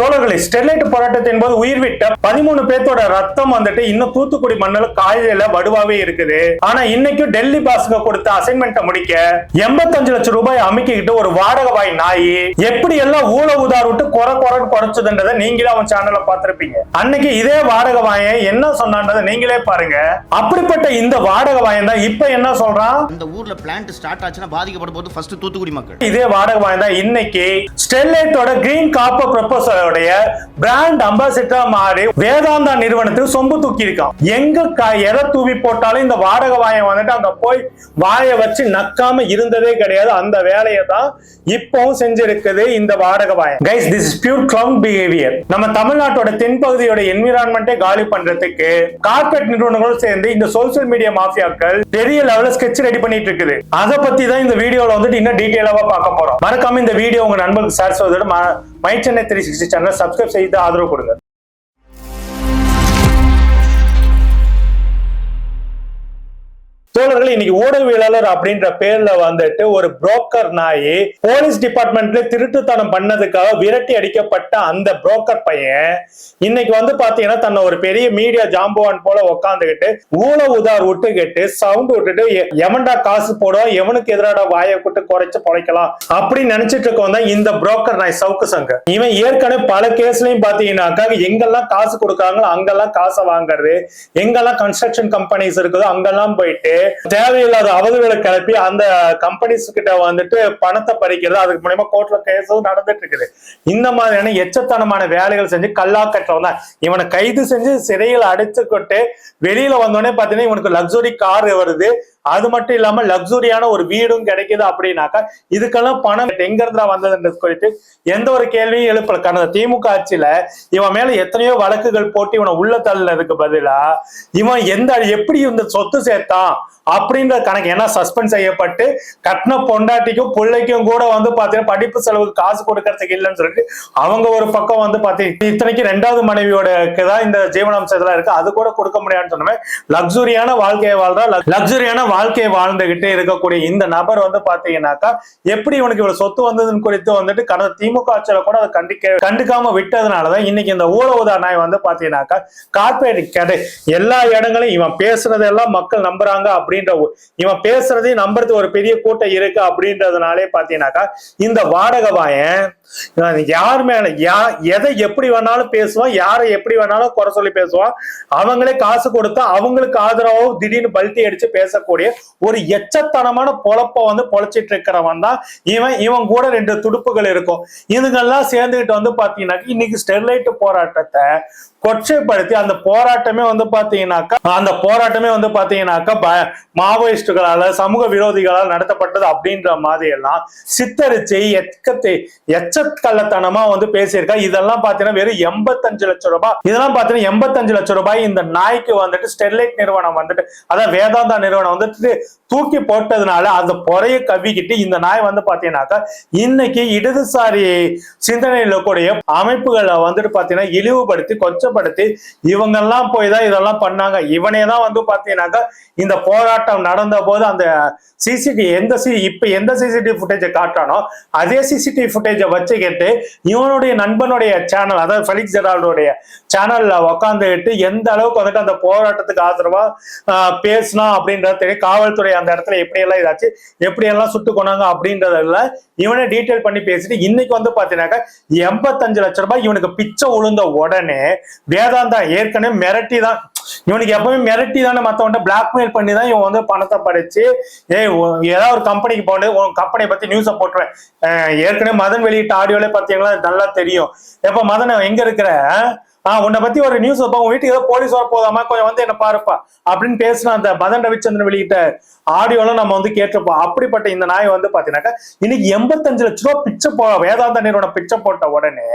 தோழர்களே, ஸ்டெர்லைட் போராட்டத்தின் போது உயிர் விட்ட 13 பேர்த்தோட ரத்தம் வந்துட்டு இன்னும் தூத்துக்குடி மண்ணில் காயில வடுவாவே இருக்குது. ஆனா இன்னைக்கு டெல்லி பாஸ்க கொடுத்த அசைன்மெண்ட்டை முடிக்க 85 லட்சம் ரூபாய் அமைக்கிட்டு ஒரு வாடகை வாய் நாய் எப்படி எல்லாம் ஊழ உதார் விட்டு குறைச்சதுன்றதை நீங்களே அவன் சேனல்ல பார்த்திருப்பீங்க. அன்னைக்கு இதே வாடகை வாயை என்ன சொன்னான்றதை நீங்களே பாருங்க. அப்படிப்பட்ட இந்த வாடகை வாயன் தான் இப்ப என்ன சொல்றான், இந்த ஊர்ல பிளான்ட் ஸ்டார்ட் ஆச்சுன்னா பாதிக்கப்பட போது ஃபர்ஸ்ட் தூத்துக்குடி மக்கள். இதே வாடகை வாயன் தான் இன்னைக்கு ஸ்டெர்லைட்டோட கிரீன் காப்பர் ப்ரொபோசலோடைய பிராண்ட் அம்பாசிடரா மாறி வேதாந்தா நிறுவனத்துக்கு சொம்பு தூக்கி இருக்கான். எங்க எதை தூவி போட்டாலும் இந்த வாடகை வாயம் வந்துட்டு அங்க போய் வாயை வச்சு நக்காம இருந்ததே கிடையாது. அந்த வேலையை தான் இப்பவும் செஞ்சிருக்குது இந்த வாடகை வாயம். Guys, this is pure clown behaviour. நம்ம தமிழ்நாட்டோட தென்பகுதியோட என்விரான்மெண்ட்டை காலி பண்றதுக்கு கார்பரேட் நிறுவனங்களும் சேர்ந்து இந்த சோசியல் மீடியா மாஃபியாக்கள் பெரிய லெவல்ல ஸ்கெட்ச் ரெடி பண்ணிட்டு இருக்குது. அதை பத்தி தான் இந்த வீடியோல வந்துட்டு இன்னும் டீடைலாவா பார்க்க போறோம். மறக்காம இந்த வீடியோ உங்க நண்பர்களுக்கு ஷேர் செய்வதோட மை சென்னை 360 சேனலை சப்ஸ்கிரைப் செய்து ஆதரவு கொடுங்க. தோழர்கள், இன்னைக்கு ஊடகவியலாளர் அப்படின்ற பேர்ல வந்துட்டு ஒரு புரோக்கர் நாய் போலீஸ் டிபார்ட்மெண்ட்ல திருட்டுத்தனம் பண்ணதுக்காக விரட்டி அடிக்கப்பட்ட அந்த புரோக்கர் பையன் இன்னைக்கு வந்து பாத்தீங்கன்னா தன்னை ஒரு பெரிய மீடியா ஜாம்பவான் போல உட்காந்துக்கிட்டு ஊழ உதார் விட்டுக்கிட்டு சவுண்ட் விட்டுட்டு எவன்டா காசு போடுவோம், எவனுக்கு எதிராட வாயை விட்டு குறைச்சு பொழைக்கலாம் அப்படின்னு நினைச்சிட்டு இருக்கோம் தான் இந்த புரோக்கர் நாய் சவுக்கு சங்கர். இவன் ஏற்கனவே பல கேஸ்லயும் பாத்தீங்கன்னாக்கா எங்கெல்லாம் காசு கொடுக்குறாங்களோ அங்கெல்லாம் காசை வாங்குறது, எங்கெல்லாம் கன்ஸ்ட்ரக்ஷன் கம்பெனிஸ் இருக்குதோ அங்கெல்லாம் போயிட்டு தேவையில்லாத அவதூறுகளை கிளப்பி அந்த கம்பெனிஸ் கிட்ட வந்துட்டு பணத்தை பறிக்கிறது, அதுக்கு மூலமா கோர்ட்ல கேஸும் நடந்துட்டு இருக்குது. இந்த மாதிரியான எச்சத்தனமான வேலைகள் செஞ்சு கல்லாக்கற்றவன் தான். இவனை கைது செஞ்சு சிறையில் அடைச்சுக்கிட்டு வெளியில வந்தோடனே பாத்தீங்கன்னா இவனுக்கு லக்ஸுரி கார் வருது, அது மட்டும் இல்லாம லக்ஸுரியான ஒரு வீடும் கிடைக்குது. அப்படின்னாக்கா இதுக்கெல்லாம் பணம் எங்க இருந்தா வந்ததுன்றது குறித்து எந்த ஒரு கேள்வியும் எழுப்பல. கடந்த திமுக ஆட்சியில இவன் மேல எத்தனையோ வழக்குகள் போட்டு இவனை உள்ள தள்ளதுக்கு பதிலா இவன் எப்படி இந்த சொத்து சேர்த்தான் அப்படின்ற கணக்கு என்ன சஸ்பெண்ட் செய்யப்பட்டு கட்டின பொண்டாட்டிக்கும் பிள்ளைக்கும் கூட வந்து பாத்தீங்கன்னா படிப்பு செலவுக்கு காசு கொடுக்கறதுக்கு இல்லைன்னு சொல்லிட்டு அவங்க ஒரு பக்கம் வந்து பாத்தீங்கன்னா இத்தனைக்கு 2வது மனைவியோட தான் இந்த ஜீவனாம்சத்துல இருக்கு, அது கூட கொடுக்க முடியாதுன்னு சொன்ன லக்ஸுரியான வாழ்க்கையை வாழ்றா. லக்ஸுரியான வாழ்க்கையை வாழ்ந்துகிட்டே இருக்கக்கூடிய இந்த நபர் வந்து பாத்தீங்கன்னாக்கா எப்படி இவனுக்கு இவ்வளவு சொத்து வந்ததுன்னு குறித்து வந்துட்டு கடந்த திமுக ஆட்சியில கூட அதை கண்டுக்காம விட்டதுனாலதான் இன்னைக்கு இந்த ஊழ உதார் நாய் வந்து பாத்தீங்கன்னாக்கா கார்பரேட் கடை எல்லா இடங்களையும் இவன் பேசுறதெல்லாம் மக்கள் நம்புறாங்க அப்படின்னு இவன் பேசுறதையும் நம்புறது ஒரு பெரிய கூட்டம் இருக்கு அப்படின்றதுனாலே பாத்தீங்கன்னாக்கா இந்த வாடகை வாயன் யார் மேல எதை எப்படி வேணாலும் பேசுவான், யாரை எப்படி வேணாலும் குறை சொல்லி பேசுவான். அவங்களே காசு கொடுத்தா அவங்களுக்கு ஆதரவோ திடீர்னு பல்ட்டி அடிச்சு பேசக்கூடிய ஒரு எச்சத்தனமான பொழப்ப வந்து பொழைச்சிட்டு இருக்கிறவன் தான் இவன் கூட 2 துடுப்புகள் இருக்கும். இதுங்கெல்லாம் சேர்ந்துகிட்டு வந்து பாத்தீங்கன்னா இன்னைக்கு ஸ்டெர்லைட் போராட்டத்தை கொச்சைப்படுத்தி அந்த போராட்டமே வந்து பாத்தீங்கன்னாக்கா மாவோயிஸ்டுகளால சமூக விரோதிகளால் நடத்தப்பட்டது அப்படின்ற மாதிரி எல்லாம் சித்தரிச்சு எச்சக்கள்ளத்தனமா வந்து பேசியிருக்கா. இதெல்லாம் பாத்தீங்கன்னா வெறும் 85 லட்சம் ரூபாய். இதெல்லாம் பாத்தீங்கன்னா 85 லட்சம் ரூபாய் இந்த நாய்க்கு வந்துட்டு ஸ்டெர்லைட் நிறுவனம் வந்துட்டு அதான் வேதாந்தா நிறுவனம் வந்துட்டு தூக்கி போட்டதுனால அந்த பொறைய கவிக்கிட்டு இந்த நாய் வந்து பாத்தீங்கன்னாக்கா இன்னைக்கு இடதுசாரி சிந்தனையில கூடிய அமைப்புகளை வந்துட்டு பாத்தீங்கன்னா இழிவுபடுத்தி கொச்சப்படுத்தி இவங்கெல்லாம் போய் தான் இதெல்லாம் பண்ணாங்க. இவனே தான் வந்து பாத்தீங்கன்னாக்கா இந்த போராட்டம் நடந்த போது அந்த இப்ப எந்த சிசிடிவி ஃபுட்டேஜை காட்டானோ அதே சிசிடிவி ஃபுட்டேஜை வச்சுக்கிட்டு இவனுடைய நண்பனுடைய சேனல் அதாவது ஃபெலிக்ஸ் ஜெரால்டோடைய சேனல்ல உக்காந்துக்கிட்டு எந்த அளவுக்கு வந்துட்டு அந்த போராட்டத்துக்கு ஆதரவா பேசினா அப்படின்றது தெரியும். காவல்துறை அந்த இடத்துல எப்படியெல்லாம் இதாச்சு எப்படியெல்லாம் சுட்டு கொண்டாங்க அப்படின்றதுல இவனை டீட்டெயில் பண்ணி பேசிட்டு இன்னைக்கு வந்து பாத்தீங்கன்னாக்கா 85 லட்சம் ரூபாய் இவனுக்கு பிச்சை உளுந்த உடனே வேதாந்தா ஏற்கனவே மிரட்டி தான், இவனுக்கு எப்பவுமே மிரட்டி தானே மத்தவன்ட்ட பிளாக்மெயில் பண்ணி தான் இவன் வந்து பணத்தை பறிச்சு ஏதாவது ஒரு கம்பெனிக்கு போட்டு உன் கம்பெனியை பத்தி நியூஸை போட்டுருவேன். ஏற்கனவே மதன் வெளியிட்ட ஆடியோலே பாத்தீங்களா நல்லா தெரியும். எப்ப மதன் எங்க இருக்கிற உன்னை பத்தி ஒரு நியூஸ் வைப்பா, உன் வீட்டுக்கு ஏதோ போலீஸ் வர போதாமா கொஞ்சம் வந்து என்ன பாருப்பா அப்படின்னு பேசின அந்த மதன் ரவிச்சந்திரன் வெளியிட்ட ஆடியோல நம்ம வந்து கேட்டிருப்போம். அப்படிப்பட்ட இந்த நாய் வந்து பாத்தீங்கன்னாக்கா இன்னைக்கு 85 லட்சம் ரூபாய் பிச்சை வேதாந்த நிறுவனம் பிச்சை போட்ட உடனே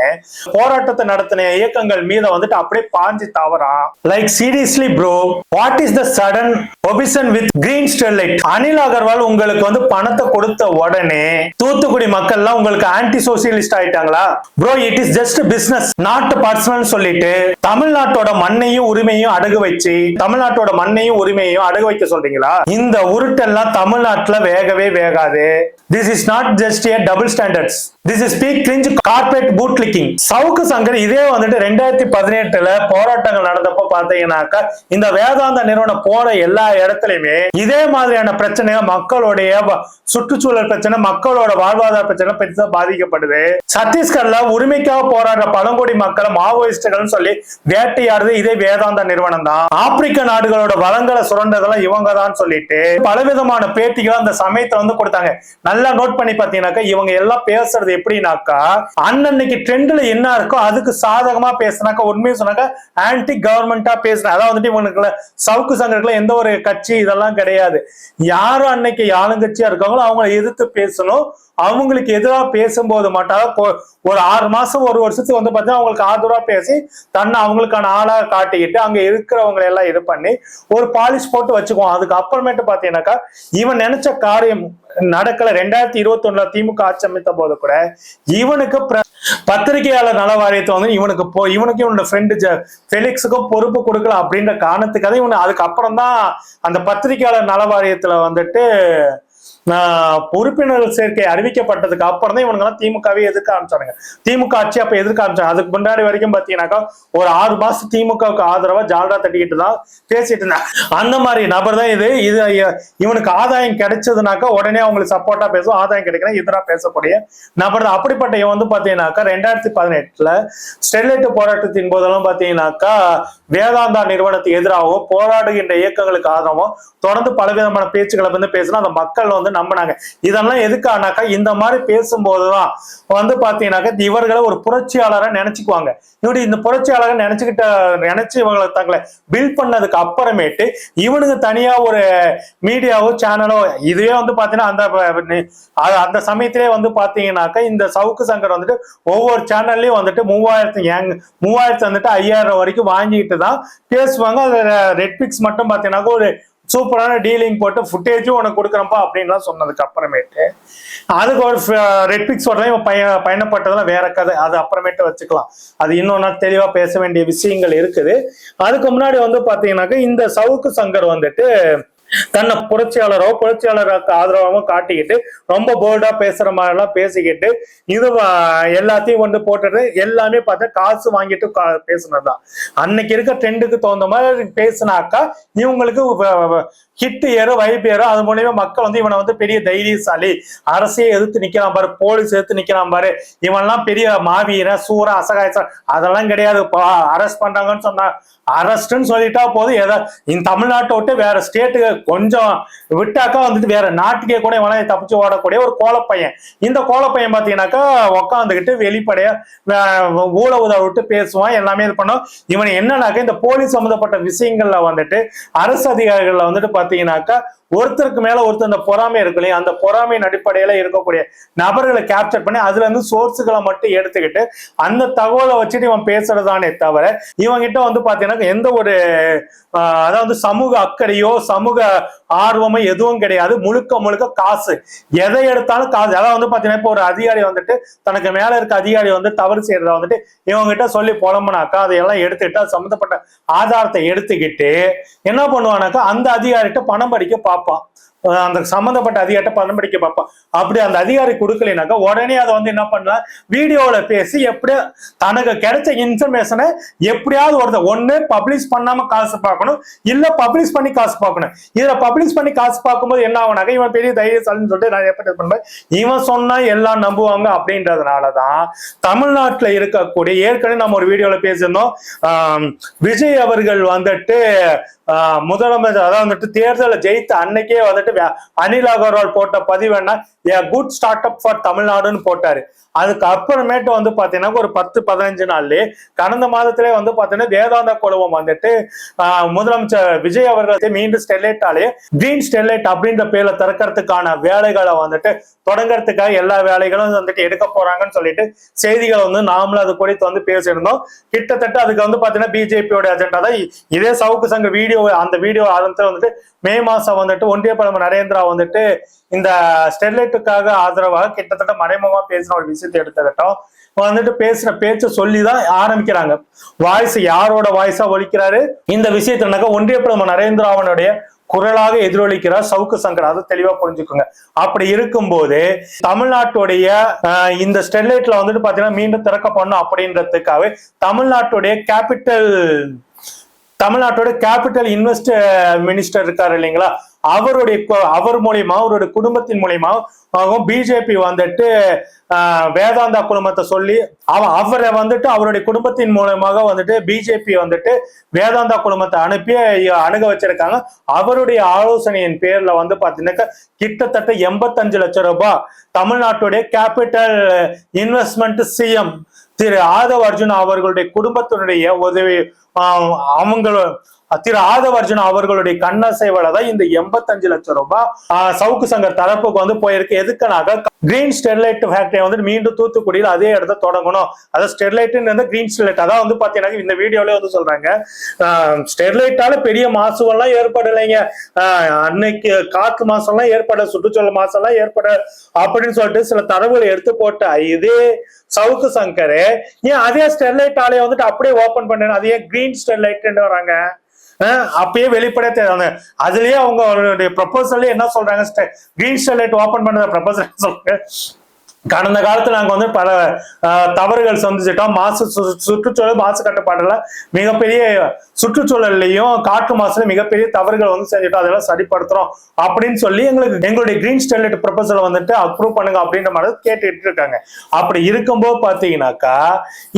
போராட்டத்தை நடத்தின இயக்கங்கள் மீத வந்துட்டு அப்படியே பாஞ்சு தவறான். Like seriously bro, what is the sudden obsession with green Sterlite? Anil Agarwal உங்களுக்கு வந்து பணத்தை கொடுத்த உடனே தூத்துக்குடி மக்கள் எல்லாம் உங்களுக்கு ஆன்டி சோசியலிஸ்ட் ஆயிட்டாங்களா? Bro, it is just business not personal சொல்லிட்டு சொல்லிட்டு தமிழ்நாட்டோட மண்ணையும் உரிமையும் அடகு வச்சு தமிழ்நாட்டோட மண்ணையும் உரிமையும் அடகு வைக்க சொல்றீங்களா? இந்த உருட்டெல்லாம் தமிழ்நாட்டுல வேகவே வேகாது. This is not just a double standards. This is peak cringe carpet bootlicking. Savukku Shankar இதே வந்துட்டு 2018 போராட்டங்கள் நடந்தப்போ பாத்தீங்கன்னாக்கா இந்த வேதாந்த நிறுவனம் போற எல்லா இடத்துலயுமே இதே மாதிரியான பிரச்சனை, மக்களுடைய சுற்றுச்சூழல் பிரச்சனை, மக்களோட வாழ்வாதார பிரச்சனை பெருசா பாதிக்கப்படுது. சத்தீஸ்கர்ல உரிமைக்காக போராடுற பழங்குடி மக்களை மாவோயிஸ்டுகள் சொல்லி வேட்டையாடுறது இதே வேதாந்த நிறுவனம் தான். ஆப்பிரிக்க நாடுகளோட வளங்களை சுரண்டதெல்லாம் இவங்க தான் சொல்லிட்டு பலவிதமான பேட்டிகள் அந்த சமயத்தை வந்து கொடுத்தாங்க. நல்லா நோட் பண்ணி பாத்தீங்கன்னாக்கா இவங்க எல்லாம் பேசுறது எப்படின்னாக்கா அன்னைக்கு ட்ரெண்ட்ல என்ன இருக்கோ அதுக்கு சாதகமா பேசினாக்கா, உண்மையை சொன்னாக்கா ஆன்டி கவர்மெண்டா பேசுறேன். அதாவது வந்துட்டு இவனுக்குள்ள சவுக்கு சங்கருக்குள்ள எந்த ஒரு கட்சி இதெல்லாம் கிடையாது. யாரும் அன்னைக்கு ஆளுங்கட்சியா இருக்காங்களோ அவங்களை எதிர்த்து பேசணும். அவங்களுக்கு எதிராக பேசும்போது மட்டும் ஒரு 6 மாசம் 1 வருஷத்துக்கு வந்து பார்த்தீங்கன்னா அவங்களுக்கு ஆதரவா பேசி தன்னை அவங்களுக்கான ஆளா காட்டிக்கிட்டு அங்க இருக்கிறவங்களை எல்லாம் இது பண்ணி ஒரு பாலிஷ் போட்டு வச்சுக்குவோம். அதுக்கு அப்புறமேட்டு பாத்தீங்கன்னாக்கா இவன் நினைச்ச காரியம் நடக்கல. 2021 திமுக ஆட்சி அமைத்த போது கூட இவனுக்கு பத்திரிகையாளர் நல வாரியத்தை வந்து இவனுக்கு இவனோட ஃப்ரெண்டு ஃபெலிக்ஸுக்கும் பொறுப்பு கொடுக்கல அப்படின்ற காரணத்துக்காக இவனு அதுக்கப்புறம் தான் அந்த பத்திரிகையாளர் நல வாரியத்துல வந்துட்டு உறுப்பினர்கள் சேர்க்கை அறிவிக்கப்பட்டதுக்கு அப்புறம் தான் இவனுங்கெல்லாம் திமுகவே எதிர்க்க ஆரம்பிச்சானுங்க. திமுக ஆட்சி அப்ப எதிர்க்க ஆரம்பிச்சாங்க. அதுக்கு முன்னாடி வரைக்கும் பாத்தீங்கன்னாக்கா ஒரு 6 மாசம் திமுகவுக்கு ஆதரவா ஜால்ரா தட்டிக்கிட்டு தான் பேசிட்டு இருந்தாங்க. அந்த மாதிரி நபர் தான் இது. இவனுக்கு ஆதாயம் கிடைச்சதுனாக்கா உடனே அவங்களுக்கு சப்போர்ட்டா பேசும், ஆதாயம் கிடைக்கணும் எதிராக பேசக்கூடிய நபர் தான். அப்படிப்பட்ட இவன் வந்து பாத்தீங்கன்னாக்கா 2018 ஸ்டெர்லைட் போராட்டத்தின் போதெல்லாம் பாத்தீங்கன்னாக்கா வேதாந்தா நிறுவனத்துக்கு எதிராகவும் போராடுகின்ற இயக்கங்களுக்கு ஆதரவும் தொடர்ந்து பலவிதமான பேச்சுக்களை வந்து பேசினா அந்த மக்கள் வந்து நம்பினாங்க. இதெல்லாம் எதுக்கானாக்கா இந்த மாதிரி பேசும்போதுதான் வந்து பாத்தீங்கன்னாக்கா இவர்களை ஒரு புரட்சியாளரை நினைச்சுக்குவாங்க. இவரு இந்த புரட்சியாளரை நினைச்சு இவங்களை தங்களை பில்ட் பண்ணதுக்கு அப்புறமேட்டு இவனுக்கு தனியா ஒரு மீடியாவோ சேனலோ இதுவே வந்து பாத்தீங்கன்னா அந்த சமயத்திலே வந்து பாத்தீங்கன்னாக்கா இந்த சவுக்கு சங்கர் வந்துட்டு ஒவ்வொரு சேனல்லயும் வந்துட்டு 3000 வந்துட்டு 5000 வரைக்கும் வாங்கிட்டு தான் பேசுவாங்க. அதுல ரெட்பிக்ஸ் மட்டும் பாத்தீங்கன்னாக்கா ஒரு சூப்பரான டீலிங் போட்டு ஃபுட்டேஜும் உனக்கு கொடுக்குறப்பா அப்படின்லாம் சொன்னதுக்கு அப்புறமேட்டு அதுக்கு ஒரு ரெட்பிக்ஸ் இவன் பயணப்பட்டதெல்லாம் வேற கதை. அது அப்புறமேட்டு வச்சுக்கலாம். அது இன்னொன்னா தெளிவா பேச வேண்டிய விஷயங்கள் இருக்குது. அதுக்கு முன்னாடி வந்து பாத்தீங்கன்னாக்கா இந்த சவுக்கு சங்கர் வந்துட்டு தன்னை புரட்சியாளருக்கு ஆதரவாகவும் காட்டிக்கிட்டு ரொம்ப போல்டா பேசுற மாதிரி எல்லாம் பேசிக்கிட்டு இது எல்லாத்தையும் வந்து போட்டுட்டு எல்லாமே பார்த்தா காசு வாங்கிட்டு பேசுனதுதான். அன்னைக்கு இருக்க ட்ரெண்டுக்கு தகுந்த மாதிரி பேசினாக்கா இவங்களுக்கு ஹிட் ஏறும், வைப் ஏறும். அது மூலியமா மக்கள் வந்து இவனை வந்து பெரிய தைரியசாலி, அரசையே எதிர்த்து நிக்கிறான் பாரு, போலீஸ் எதிர்த்து நிக்கிறான் பாரு, இவன்லாம் பெரிய மாவீர சூர அசகாயச அதெல்லாம் கிடையாது. அரெஸ்ட் பண்றாங்கன்னு சொன்னா அரெஸ்ட்னு சொல்லிட்டா போதும். இந்த தமிழ்நாட்டை விட்டு வேற ஸ்டேட்டுக்கு கொஞ்சம் விட்டாக்கா வந்துட்டு வேற நாட்டுக்கே கூட இவனை தப்பிச்சு ஓடக்கூடிய ஒரு கோலப்பையன். இந்த கோலப்பையன் பாத்தீங்கன்னாக்கா உக்காந்துக்கிட்டு வெளிப்படையா ஊழ உதவ விட்டு பேசுவான், எல்லாமே இது பண்ணும். இவன் என்னன்னாக்கா இந்த போலீஸ் சம்பந்தப்பட்ட விஷயங்கள்ல வந்துட்டு அரசு அதிகாரிகள்ல வந்துட்டு பாத்தீங்கன்னாக்கா ஒருத்தருக்கு மேல ஒருத்தர் அந்த பொறாமை இருக்கு இல்லையா, அந்த பொறாமையின் அடிப்படையில இருக்கக்கூடிய நபர்களை கேப்சர் பண்ணி அதுல இருந்து சோர்ஸுகளை மட்டும் எடுத்துக்கிட்டு அந்த தகவலை வச்சுட்டு இவன் பேசுறதானே தவிர இவங்கிட்ட வந்து பாத்தீங்கன்னா எந்த ஒரு அதாவது சமூக அக்கறையோ சமூக ஆர்வமோ எதுவும் கிடையாது. முழுக்க காசு, எதை எடுத்தாலும் காசு. அதாவது வந்து பாத்தீங்கன்னா இப்போ ஒரு அதிகாரி வந்துட்டு தனக்கு மேல இருக்க அதிகாரி வந்து தவறு செய்யறத வந்துட்டு இவங்கிட்ட சொல்லி புலம்புனாக்கா அதையெல்லாம் எடுத்துக்கிட்டு அது சம்பந்தப்பட்ட ஆதாரத்தை எடுத்துக்கிட்டு என்ன பண்ணுவானாக்கா அந்த அதிகாரிகிட்ட பணம் படிக்க பார்ப்பான். அந்த சம்பந்தப்பட்ட அதிகாரிட்ட பணம் படிக்க பார்ப்பான். அப்படி அந்த அதிகாரி கொடுக்கலைனாக்கா உடனே அதை வந்து என்ன பண்ணலாம், வீடியோல பேசி எப்படியா தனக்கு கிடைச்ச இன்ஃபர்மேஷனை எப்படியாவது ஒண்ணு பப்ளிஷ் பண்ணாம காசு பார்க்கணும், இல்ல பப்ளிஷ் பண்ணி காசு பார்க்கணும். இதுல பப்ளிஷ் பண்ணி காசு பார்க்கும்போது என்ன ஆகுனாக்கா இவன் பெரிய தைரியசாலின்னு சொல்லிட்டு நான் எப்படி பண்ணுவேன், இவன் சொன்னா எல்லாம் நம்புவாங்க. அப்படின்றதுனாலதான் தமிழ்நாட்டுல இருக்கக்கூடிய ஏற்கனவே நம்ம ஒரு வீடியோல பேசியிருந்தோம், விஜய் அவர்கள் வந்துட்டு முதலமைச்சர் அதாவது வந்துட்டு தேர்தலை ஜெயித்த அன்னைக்கே வந்துட்டு அனில் அகர்வால் போட்ட பதிவு என்ன, குட் ஸ்டார்ட் அப் ஃபார் தமிழ்நாடுன்னு போட்டாரு. அதுக்கு அப்புறமேட்டு வந்து பாத்தீங்கன்னா ஒரு 10-15 நாள்லயே கடந்த மாதத்திலே வந்து பாத்தீங்கன்னா வேதாந்தா குழுமம் வந்துட்டு முதலமைச்சர் விஜய் அவர்கள் மீண்டும் ஸ்டெர்லைட்டாலே கிரீன் ஸ்டெர்லைட் அப்படின்ற பேர்ல திறக்கிறதுக்கான வேலைகளை வந்துட்டு தொடங்கறதுக்காக எல்லா வேலைகளும் வந்துட்டு எடுக்க போறாங்கன்னு சொல்லிட்டு செய்திகளை வந்து நாமளும் அது குறித்து வந்து பேசியிருந்தோம். கிட்டத்தட்ட அதுக்கு வந்து பாத்தீங்கன்னா பிஜேபியோட அஜெண்டா தான் இதே சவுக்கு சங்க வீடியோ. அந்த வீடியோ ஆரம்பத்துல வந்துட்டு மே மாசம் வந்துட்டு ஒன்றிய பிரதமர் நரேந்திரா வந்துட்டு இந்த ஸ்டெர்லைட்டுக்காக ஆதரவாக கிட்டத்தட்ட மறைமுகமா பேசின ஒரு விஷயத்தை எடுத்துக்கிட்டோம். வந்துட்டு பேசுற பேச்ச சொல்லிதான் ஆரம்பிக்கிறாங்க. வாய்ஸ் யாரோட வாய்ஸா ஒலிக்கிறாரு இந்த விஷயத்தினாக்க ஒன்றிய பிரதமர் நரேந்திராவனுடைய குரலாக எதிரொலிக்கிறார் சவுக்கு சங்கர். அதை தெளிவா புரிஞ்சுக்கோங்க. அப்படி இருக்கும்போது தமிழ்நாட்டுடைய இந்த ஸ்டெர்லைட்ல வந்துட்டு பாத்தீங்கன்னா மீண்டும் திறக்கப்படணும் அப்படின்றதுக்காக தமிழ்நாட்டோட கேபிட்டல் இன்வெஸ்ட் மினிஸ்டர் இருக்காரு இல்லைங்களா, அவர் மூலியமா அவருடைய குடும்பத்தின் மூலியமா பிஜேபி வந்துட்டு வேதாந்தா குழுமத்தை சொல்லி அவரை வந்துட்டு அவருடைய குடும்பத்தின் மூலமாக வந்துட்டு பிஜேபி வந்துட்டு வேதாந்தா குழுமத்தை அனுப்பி அணுக வச்சிருக்காங்க. அவருடைய ஆலோசனையின் பேர்ல வந்து பாத்தீங்கன்னாக்கா கிட்டத்தட்ட 85 லட்சம் ரூபாய் தமிழ்நாட்டுடைய கேபிட்டல் இன்வெஸ்ட்மெண்ட் சிஎம் திரு ஆதவ் அர்ஜுனா அவர்களுடைய குடும்பத்தினுடைய உதவி திரு ஆதவ் அர்ஜுனா அவர்களுடைய கண்ணசைவல தான் இந்த 85 லட்சம் ரூபாய் சவுக்கு சங்கர் தரப்புக்கு வந்து போயிருக்கு. எதுக்குனாக்க கிரீன் ஸ்டெர்லைட் ஃபேக்டரி வந்து மீண்டும் தூத்துக்குடியில் அதே இடத்த தொடங்கணும். அதாவது ஸ்டெர்லைட் கிரீன் ஸ்டெர்லைட் அதான் வந்து பாத்தீங்கன்னா இந்த வீடியோல வந்து சொல்றாங்க ஸ்டெர்லைட்டால பெரிய மாசுவெல்லாம் ஏற்படலைங்க, அன்னைக்கு காற்று மாசம்லாம் ஏற்பட, சுற்றுச்சூழல் மாசம்லாம் ஏற்பட அப்படின்னு சொல்லிட்டு சில தரவுகளை எடுத்து போட்ட இதே சவுக்கு சங்கர் ஏன் அதே ஸ்டெர்லைட் ஆலையை வந்துட்டு அப்படியே ஓபன் பண்ணணும், அதே கிரீன் ஸ்டெர்லைட் வராங்க. அப்பயே வெளிப்படையா தெரியாது. அதுலயே அவங்க ப்ரொபோசல் என்ன சொல்றாங்க, கிரீன் ஸ்டெர்லைட் ஓபன் பண்ண ப்ரொபோசல் சொல்றாங்க கடந்த காலத்துல நாங்க வந்து பல தவறுகள் சந்திச்சிட்டோம். சுற்றுச்சூழல் மாசு கட்டுப்பாடுல மிகப்பெரிய சுற்றுச்சூழல்லையும் காற்று மாசுல மிகப்பெரிய தவறுகள் வந்து செஞ்சுட்டோம், அதெல்லாம் சரிப்படுத்துறோம் அப்படின்னு சொல்லி எங்களுடைய கிரீன் ஸ்டெர்லைட் ப்ரொபோசல் வந்துட்டு அப்ரூவ் பண்ணுங்க அப்படின்ற மாதிரி கேட்டுட்டு இருக்காங்க. அப்படி இருக்கும்போது பாத்தீங்கன்னாக்கா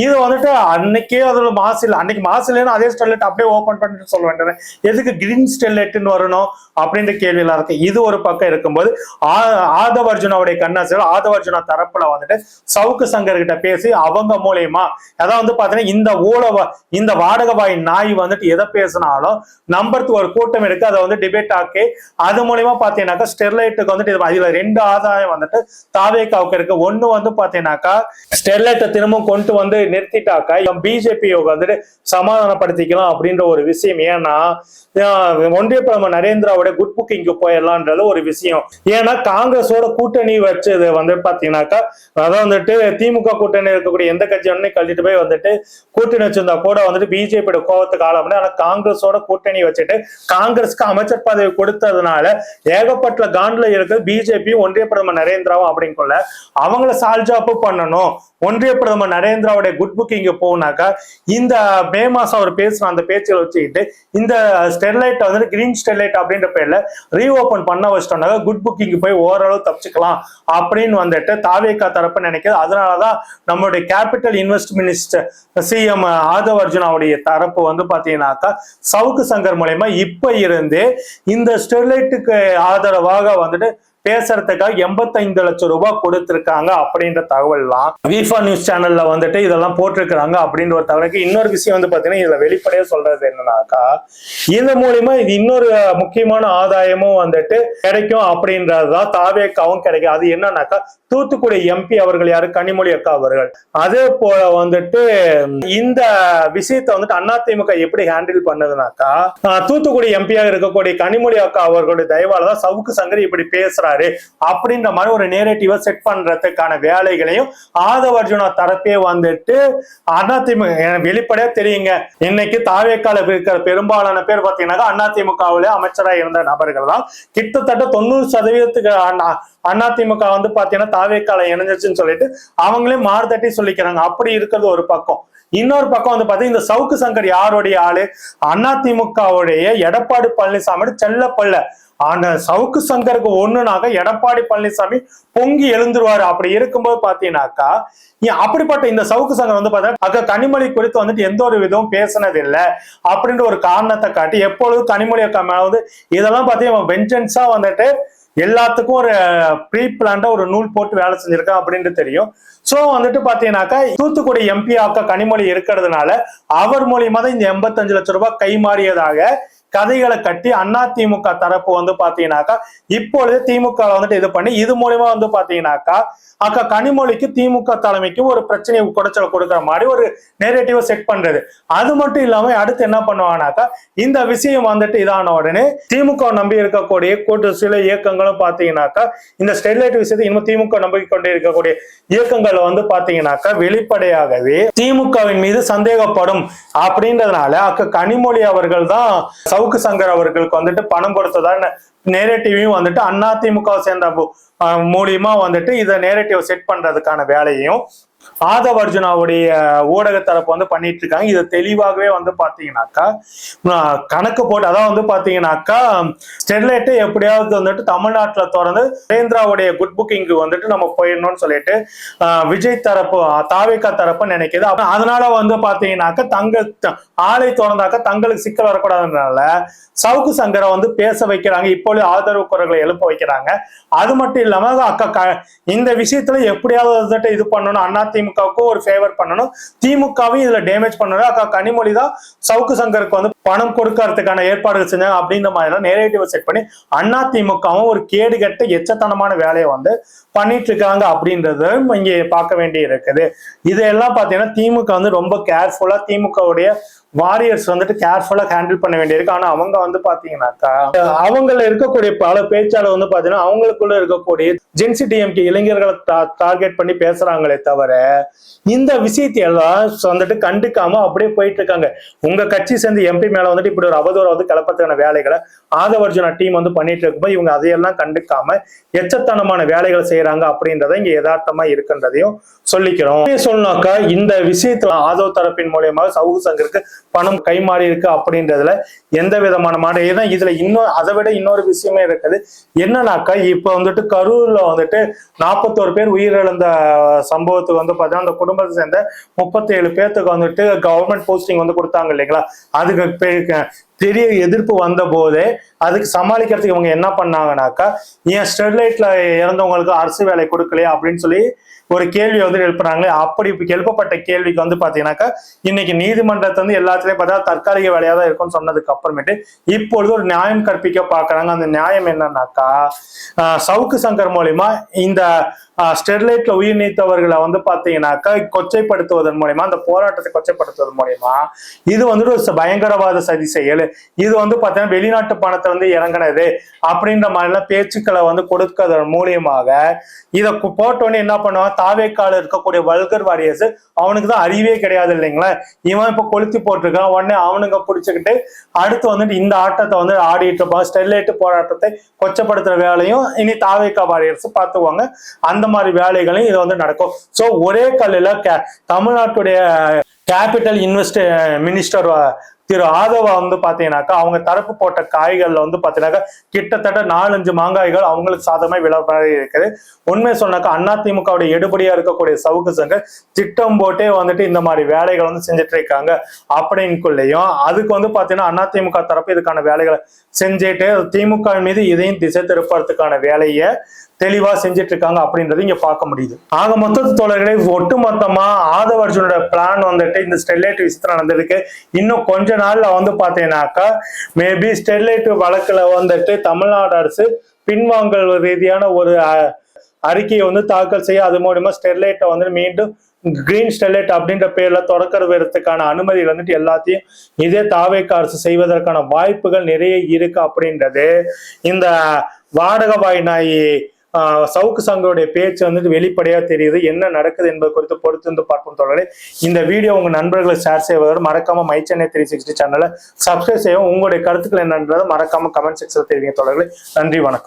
இது வந்துட்டு அன்னைக்கே அதுல மாசு இல்லை, அன்னைக்கு மாசு இல்லைன்னா அதே ஸ்டெர்லைட் அப்படியே ஓபன் பண்ணிட்டு சொல்ல வேண்டியது, எதுக்கு கிரீன் ஸ்டெர்லைட்னு வரணும் அப்படின்ற கேள்வி எல்லாம் இருக்கு. இது ஒரு பக்கம் இருக்கும்போது ஆதவ் அர்ஜுனாவுடைய கண்ணாசிரியர் ஆதவ் அர்ஜுனா தரப்புல வந்துட்டு சவுக்கு சங்கர் கிட்ட பேசி அவங்க மூலியமா அதான் வந்து பாத்தீங்கன்னா இந்த வாடகவாய் நாய் வந்துட்டு எதை பேசினாலும் நம்பருக்கு ஒரு கூட்டம் இருக்கு, அதை வந்து டிபேட் ஆக்கி அது மூலியமா பாத்தீங்கன்னாக்கா ஸ்டெர்லைட்டுக்கு வந்துட்டு இதுல 2 ஆதாயம் வந்துட்டு தாவேக்காவுக்கு இருக்கு. ஒண்ணு வந்து பாத்தீங்கன்னாக்கா ஸ்டெர்லைட்டை திரும்ப கொண்டு வந்து நிறுத்திட்டாக்கா பிஜேபி வந்துட்டு சமாதானப்படுத்திக்கலாம் அப்படின்ற ஒரு விஷயம். ஏன்னா ஒன்றிய பிரதமர் நரேந்திராவோட குட் புக்கிங்கு போயிடலான்றது ஒரு விஷயம். ஏன்னா காங்கிரஸோட கூட்டணி வச்சது வந்து பாத்தீங்கன்னா அதான் வந்துட்டு திமுக கூட்டணி இருக்கக்கூடிய எந்த கட்சி கழிட்டு போய் வந்துட்டு கூட்டணி வச்சிருந்தா கூட வந்துட்டு பிஜேபியோட கோபத்துக்கு ஆளாம, ஆனா காங்கிரஸோட கூட்டணி வச்சுட்டு காங்கிரஸ்க்கு அமைச்சர் பதவி கொடுத்ததுனால ஏகப்பட்ட காண்ட்ல இருக்கு பிஜேபி ஒன்றிய பிரதமர் நரேந்திராவும் அப்படின்னு கொள்ள அவங்கள சால்ஜாப்பு பண்ணணும். ஒன்றிய பிரதமர் நரேந்திராவுடைய குட் புக்கிங் போனாக்கா இந்த மே மாசம் அவர் பேசுற அந்த பேச்சுகளை வச்சுக்கிட்டு இந்த ஸ்டெர்லைட் வந்துட்டு கிரீன் ஸ்டெர்லைட் அப்படின்ற பேர்ல ரீஓபன் பண்ண வச்சிட்டோம்னாக்கா குட் புக்கிங் போய் ஓரளவு தப்பிச்சுக்கலாம் அப்படின்னு வந்துட்டு தாவேகா தரப்பு நினைக்கிறது. அதனாலதான் நம்மளுடைய capital invest minister CM Aadhav அர்ஜுனாவுடைய தரப்பு வந்து பாத்தீங்கன்னாக்கா சவுக்கு சங்கர் மூலமா இப்ப இருந்து இந்த ஸ்டெர்லைட்டுக்கு ஆதரவாக வந்துட்டு பேசுறதுக்காக 85 லட்சம் ரூபாய் கொடுத்திருக்காங்க அப்படின்ற தகவல்லாம் வீஃபா நியூஸ் சேனல்ல வந்துட்டு இதெல்லாம் போட்டிருக்கிறாங்க அப்படின்ற ஒரு தகவலுக்கு. இன்னொரு விஷயம் வந்து பாத்தீங்கன்னா இதுல வெளிப்படையா சொல்றது என்னன்னாக்கா இந்த மூலியமா இது இன்னொரு முக்கியமான ஆதாயமும் வந்துட்டு கிடைக்கும் அப்படின்றதுதான் தாவேக்காவும் கிடைக்கும். அது என்னன்னாக்கா தூத்துக்குடி எம்பி அவர்கள் யாரு, கனிமொழி அக்கா அவர்கள். அதே போல வந்துட்டு இந்த விஷயத்தை வந்துட்டு அதிமுக எப்படி ஹேண்டில் பண்ணதுனாக்கா தூத்துக்குடி எம்பியாக இருக்கக்கூடிய கனிமொழி அக்கா அவர்களுடைய தயவாலதான் சவுக்கு சங்கர் இப்படி பேசுறாரு அப்படின்ற மாதிரி ஒரு நேரேட்டிவா செட் பண்றதுக்கான வேலைகளையும் ஆதவ் அர்ஜுனா தரப்பே வந்துட்டு அதிமுக வெளிப்படையா தெரியுங்க. இன்னைக்கு தாவேக்கால இருக்கிற பெரும்பாலான பேர் பாத்தீங்கன்னா அதிமுகவிலே அமைச்சராக இருந்த நபர்கள் தான். கிட்டத்தட்ட 90% அதிமுக வந்து பாத்தீங்கன்னா தாவேக்கால இணைஞ்சிச்சுன்னு சொல்லிட்டு அவங்களே மாறுதட்டி சொல்லிக்கிறாங்க. அப்படி இருக்கிறது ஒரு பக்கம். இன்னொரு பக்கம் வந்து பாத்தீங்கன்னா இந்த சவுக்கு சங்கர் யாருடைய ஆளு, அதிமுகவுடைய எடப்பாடி பழனிசாமி செல்லப்பள்ள. ஆனா சவுக்கு சங்கருக்கு ஒண்ணுனாக்க எடப்பாடி பழனிசாமி பொங்கி எழுந்துருவாரு. அப்படி இருக்கும்போது பாத்தீங்கன்னாக்கா அப்படிப்பட்ட இந்த சவுக்கு சங்கர் வந்து பாத்தீங்கன்னா கனிமொழி குறித்து வந்துட்டு எந்த ஒரு விதமும் பேசினது இல்லை அப்படின்ற ஒரு காரணத்தை காட்டி எப்பொழுதும் கனிமொழி அக்கா மேல வந்து இதெல்லாம் பாத்தீங்கன்னா வெஞ்சன்ஸா வந்துட்டு எல்லாத்துக்கும் ஒரு ப்ரீ பிளான்டா ஒரு நூல் போட்டு வேலை செஞ்சிருக்கேன் அப்படின்ட்டு தெரியும். சோ வந்துட்டு பாத்தீங்கன்னாக்கா தூத்துக்குடி எம்பி ஆக்கா கனிமொழி இருக்கிறதுனால அவர் மூலியமா தான் இந்த 85 லட்சம் ரூபாய் கை மாறியதாக கதைகளை கட்டி அதிமுக தரப்பு வந்து பாத்தீங்கன்னாக்கா இப்பொழுது திமுக வந்துட்டு இது பண்ணி இது மூலியமா வந்து பாத்தீங்கன்னாக்கா அக்கா கனிமொழிக்கு திமுக தலைமைக்கு ஒரு பிரச்சனையை குடைச்சல் கொடுக்குற மாதிரி ஒரு நெரேட்டிவ் செட் பண்றது. அது மட்டும் இல்லாம அடுத்து என்ன பண்ணுவாங்கனாக்கா இந்த விஷயம் வந்துட்டு இதான உடனே திமுக நம்பி இருக்கக்கூடிய கூட்டு சில இயக்கங்களும் பாத்தீங்கன்னாக்கா இந்த ஸ்டெர்லைட் விஷயத்தை இன்னும் திமுக நம்பி கொண்டே இருக்கக்கூடிய இயக்கங்கள் வந்து பாத்தீங்கன்னாக்கா வெளிப்படையாகவே திமுகவின் மீது சந்தேகப்படும் அப்படின்றதுனால அக்க கனிமொழி அவர்கள் தான் சவுக்கு சங்கர் அவர்களுக்கு வந்துட்டு பணம் கொடுத்ததான நேரேட்டிவையும் வந்துட்டு அதிமுக சேர்ந்த மூலியமா வந்துட்டு இதை நேரேட்டிவ் செட் பண்றதுக்கான வேலையையும் ஆதவ் அர்ஜுனாவுடைய ஊடக தரப்பு வந்து பண்ணிட்டு இருக்காங்க. இதை தெளிவாகவே வந்து பாத்தீங்கன்னாக்கா கணக்கு போட்டு அதான் வந்து பாத்தீங்கன்னாக்கா ஸ்டெர்லைட்டை எப்படியாவது வந்துட்டு தமிழ்நாட்டுல திறந்து சுரேந்திராவுடைய குட் புக்கிங்க்கு வந்துட்டு நம்ம போயிடணும்னு சொல்லிட்டு விஜய் தரப்பு தாவேகா தரப்பு நினைக்குது. அதனால வந்து பாத்தீங்கன்னாக்கா ஆலை திறந்தாக்கா தங்களுக்கு சிக்கல் வரக்கூடாதுனால சவுக்கு சங்கரை வந்து பேச வைக்கிறாங்க. இப்பொழுது ஆதரவு குரல்களை எழுப்ப வைக்கிறாங்க. அது மட்டும் இல்லாம அக்கா இந்த விஷயத்துல எப்படியாவது வந்துட்டு இது பண்ணணும், அதிமுகவுக்கும் ஒரு ஃபேவர் பண்ணணும், திமுகவும் இதுல டேமேஜ் பண்ணணும். அக்கா கனிமொழி தான் சவுக்கு சங்கருக்கு வந்து பணம் கொடுக்கறதுக்கான ஏற்பாடுகள் செஞ்சாங்க அப்படின்ற மாதிரி நேரேட்டிவ் செட் பண்ணி அதிமுகவும் ஒரு கேடு கட்ட எச்சத்தனமான வேலையை வந்து பண்ணிட்டு இருக்காங்க அப்படின்றது இங்க பார்க்க வேண்டி இருக்குது. இதெல்லாம் பாத்தீங்கன்னா திமுக வந்து ரொம்ப கேர்ஃபுல்லா திமுகவுடைய வாரியர்ஸ் வந்துட்டு கேர்ஃபுல்லா ஹேண்டில் பண்ண வேண்டியிருக்கு. ஆனா அவங்க வந்து பாத்தீங்கன்னாக்கா அவங்கள இருக்கக்கூடிய பல பேச்சாளர் வந்து பாத்தீங்கன்னா அவங்களுக்குள்ள இருக்கக்கூடிய ஜென்சி டிஎம்கே இளைஞர்களை டார்கெட் பண்ணி பேசுறாங்களே தவிர இந்த விஷயத்தை எல்லாம் வந்துட்டு கண்டுக்காம அப்படியே போயிட்டு இருக்காங்க. உங்க கட்சி சேர்ந்து எம்பி மேல வந்துட்டு இப்படி ஒரு அவதூறு வந்து கிளப்பத்துக்கான வேலைகளை ஆதவ் அர்ஜுனா டீம் வந்து பண்ணிட்டு இருக்கும்போது இவங்க அதையெல்லாம் கண்டுக்காம எச்சத்தனமான வேலைகளை செய்யறாங்க அப்படின்றத இங்க யதார்த்தமா இருக்குன்றதையும் சொல்லிக்கிறோம். சொன்னாக்கா இந்த விஷயத்துல ஆதவ் தரப்பின் மூலியமாக சவுக்கு சங்கருக்கு பணம் கைமாறி இருக்கு அப்படின்றதுல எந்த விதமான மாற்றம் ஏன்னா இதுல இன்னும் அதை விட இன்னொரு விஷயமே இருக்குது. என்னன்னாக்கா இப்ப வந்துட்டு கரூர்ல வந்துட்டு 41 பேர் உயிரிழந்த சம்பவத்துக்கு வந்து பாத்தீங்கன்னா அந்த குடும்பத்தை சேர்ந்த 37 பேர்த்துக்கு வந்துட்டு கவர்மெண்ட் போஸ்டிங் வந்து கொடுத்தாங்க இல்லைங்களா. அதுக்கு பெரிய எதிர்ப்பு வந்த போதே அதுக்கு சமாளிக்கிறதுக்கு இவங்க என்ன பண்ணாங்கன்னாக்கா ஏன் ஸ்டெர்லைட்ல இறந்தவங்களுக்கு அரசு வேலை கொடுக்கலையா அப்படின்னு சொல்லி ஒரு கேள்வி வந்து எழுப்புறாங்களே. அப்படி எழுப்பப்பட்ட கேள்விக்கு வந்து பாத்தீங்கன்னாக்கா இன்னைக்கு நீதிமன்றத்தை வந்து எல்லாத்துலயும் பார்த்தா தற்காலிக வேலையா தான் இருக்கும்னு சொன்னதுக்கு அப்புறமேட்டு இப்பொழுது ஒரு நியாயம் கற்பிக்க பாக்குறாங்க. அந்த நியாயம் என்னன்னாக்கா சவுக்கு சங்கர் மூலியமா இந்த ஸ்டெர்லைட்ல உயிர் நீத்தவர்களை வந்து பாத்தீங்கன்னாக்கா கொச்சைப்படுத்துவதன் மூலயமா அந்த போராட்டத்தை கொச்சைப்படுத்துவதன் மூலயமா இது வந்துட்டு ஒரு பயங்கரவாத சதி செயல், இது வந்து பாத்தீங்கன்னா வெளிநாட்டு பணத்தை வந்து இறங்கினது அப்படின்ற மாதிரிலாம் பேச்சுக்களை வந்து கொடுக்கறதன் மூலியமாக இதை போட்டோன்னு என்ன பண்ணுவாங்க தாவேக்கால இருக்கக்கூடிய வல்கர் வாரியர்ஸ் அவனுக்கு தான் அறிவே கிடையாது இல்லைங்களா. இவன் இப்ப கொளுத்தி போட்டிருக்கான் உடனே அவனுங்க பிடிச்சுக்கிட்டு அடுத்து வந்துட்டு இந்த ஆட்டத்தை வந்து ஆடிட்டு இருப்பாங்க. ஸ்டெர்லைட் போராட்டத்தை கொச்சப்படுத்துற வேலையும் இனி தாவேக்கா வாரியர்ஸ் பார்த்துக்குவாங்க. அந்த மாதிரி வேலைகளையும் இது வந்து நடக்கும். சோ ஒரே கல்லுல தமிழ்நாட்டுடைய கேபிட்டல் இன்வெஸ்ட் மினிஸ்டர் திரு ஆதவா வந்து பாத்தீங்கன்னாக்கா அவங்க தரப்பு போட்ட காய்கள்ல வந்து பாத்தீங்கன்னாக்கா கிட்டத்தட்ட 4-5 மாங்காய்கள் அவங்களுக்கு சாதகமா விளம்பரம் இருக்குது. உண்மை சொன்னாக்கா அதிமுகவுடைய எடுபடியா இருக்கக்கூடிய சவுக்கு சங்கர் திட்டம் போட்டே வந்துட்டு இந்த மாதிரி வேலைகள் வந்து செஞ்சுட்டு இருக்காங்க அப்படின்னுக்குள்ளேயும் அதுக்கு வந்து பாத்தீங்கன்னா அதிமுக தரப்பு இதுக்கான வேலைகளை செஞ்சுட்டு திமுக மீது இதையும் திசை திருப்பறதுக்கான வேலையை தெளிவா செஞ்சுட்டு இருக்காங்க அப்படின்றது இங்க பார்க்க முடியுது. ஆக மொத்த தோழர்களை ஒட்டு மொத்தமா ஆதவ் அர்ஜுனோட பிளான் வந்துட்டு இந்த ஸ்டெர்லைட் விஷயத்துல நடந்திருக்கு. இன்னும் கொஞ்ச நாள்ல வந்து பாத்தீங்கன்னாக்கா மேபி ஸ்டெர்லைட் வழக்குல வந்துட்டு தமிழ்நாடு அரசு பின்வாங்கல் ரீதியான ஒரு அறிக்கையை வந்து தாக்கல் செய்ய அது மூலமா ஸ்டெர்லைட்டை வந்து மீண்டும் கிரீன் ஸ்டெர்லைட் அப்படின்ற பேர்ல தொடக்கிறதுக்கான அனுமதி வந்துட்டு எல்லாத்தையும் இதே தாவேக்கா அரசு செய்வதற்கான வாய்ப்புகள் நிறைய இருக்கு அப்படின்றது இந்த வாடகவாய் நாய் சவுக்கு சங்கருடைய பேச்சு வந்துட்டு வெளிப்படையா தெரியுது. என்ன நடக்குது என்பது குறித்து பொறுத்து வந்து பார்ப்போம் தோழர்களே. இந்த வீடியோ உங்க நண்பர்களை ஷேர் செய்வதோடு மறக்காம மை சென்னை 360 சேனலை சப்ஸ்கிரைப் செய்யவும் உங்களுடைய கருத்துக்கள் என்னன்றதை மறக்காம கமெண்ட் செக்ஷன்ல தெரிவிங்க தோழர்களே. நன்றி, வணக்கம்.